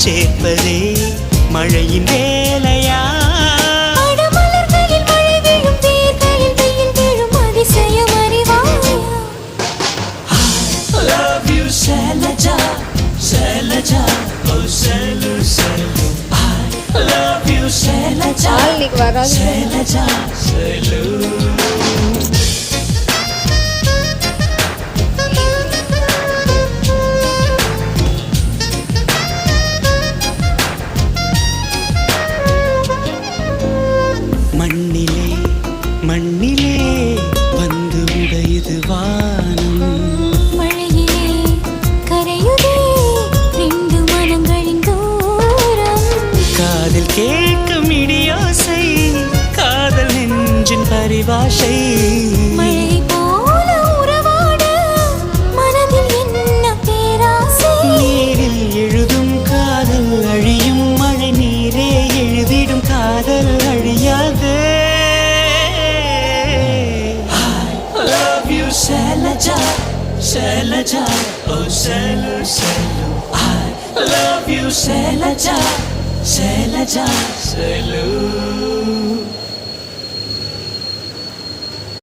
சேர்ப்பதே மழையின் வேலையா? மலர்களில் மழை விழும், வேர்களில் வெயில் விழும், அதிசயம் அறிவாயா? I love you Shailaja, Shailaja, oh Shailu, Shailu. I love you Shailaja, Shailaja, Shailu. மண்ணிலே மண்ணிலே வந்து உடையுது வானம், மழையிலே கரையுதே ரெண்டு மனங்களின் தூரம். காதில் கேட்கும் இடியோசை, காதல் நெஞ்சின் பரிபாஷை. மழை போல உறவாட மனதில் என்ன பேராசை. நீரில் எழுதும் காதல் அழியும், மழை நீரே எழுதிடும் காதல் அழியாது. I love you Shailaja, Shailaja, oh Shailu, Shailu. I love you Shailaja, Shailaja, Shailu.